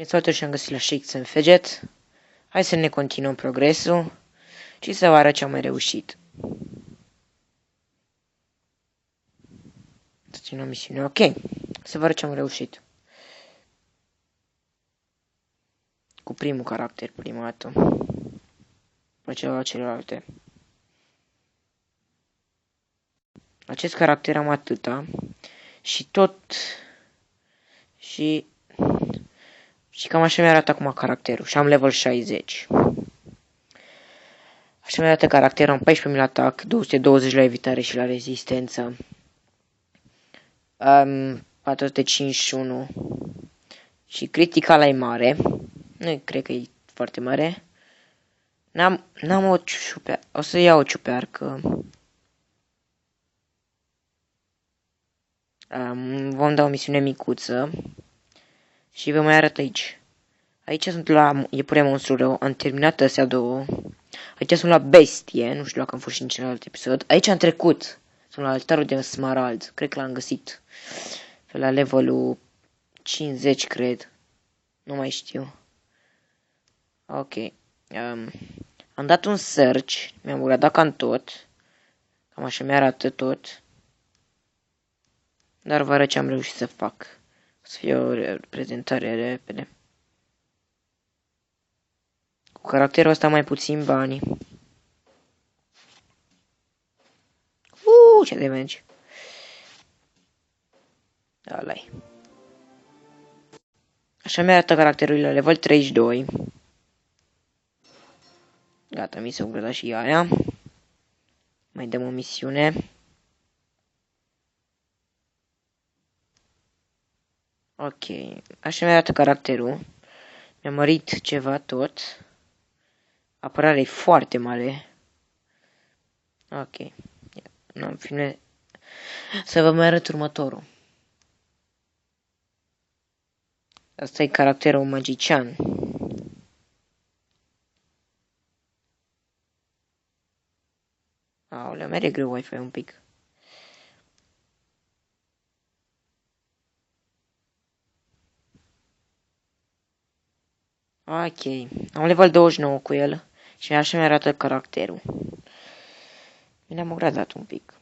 Salutare și am găsit la Shakes and Fidget. Hai să ne continuăm progresul și să vă arăt ce am mai reușit. Să țin o misiune, ok. Să vă arăt ce am reușit. Cu primul caracter, prima dată. Pe celelalte. Acest caracter am atâta. Și tot... Și cam așa mi-arată acum caracterul. Și am level 60. Așa mi-arată caracterul, am 14.000 la atac, 220 la evitare și la rezistență. 451. Și criticala e mare. Nu cred că e foarte mare. N-am o ciupercă. O să iau o ciupercă. Vom da o misiune micuță. Și vă mai arăt aici. Aici sunt la iepure monstru rău. Am terminat astea două. Aici sunt la bestie. Nu știu dacă am fost și în celălalt episod. Aici am trecut. Sunt la altarul de smarald. Cred că l-am găsit. Pe la levelul 50, cred. Nu mai știu. Ok. Am dat un search. Mi-am ugradat cam tot. Cam așa mi-arată tot. Dar vă arăt ce am reușit să fac. Să fie o prezentare repede. Cu caracterul ăsta mai puțin bani. Ce damage. Ăla-i. Așa mi-arată caracterul la level 32. Gata, mi se ugrada și aia. Mai dăm o misiune. Ok, așa mi-arată caracterul. Mi-a mărit ceva tot. Apărarea e foarte mare. Ok. N-am filme. Să vă mai arăt următorul. Asta e caracterul magician. Aolea, merge greu Wi-Fi un pic. Ok, am level 29 cu el și așa mi arată caracterul. Bine, am gradat un pic.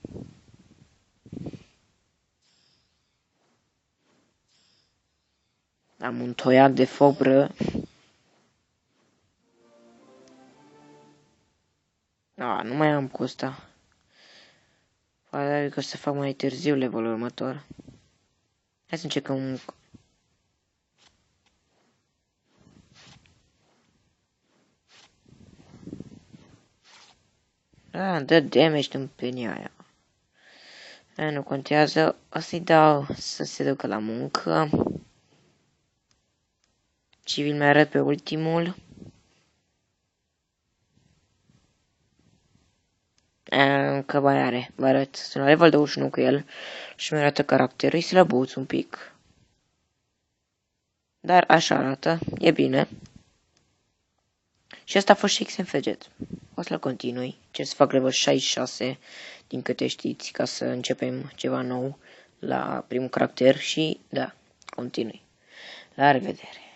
Am un toiac de fobră. Nu mai am cu ăsta. Probabil că o să fac mai târziu levelul următor. Hai să încercăm dă damage în penia aia. Nu contează. O să-i dau să se ducă la muncă. Civil mi arăt pe ultimul. Încă mai are. Vă arăt. Sunt la level 21 cu el. Și mi arată caracterul. E slăbuț un pic. Dar așa arată. E bine. Și asta a fost Shakes and Fidget. O să-l continui. Ce să fac level 66, din câte știți, ca să începem ceva nou la primul caracter și, da, continui. La revedere!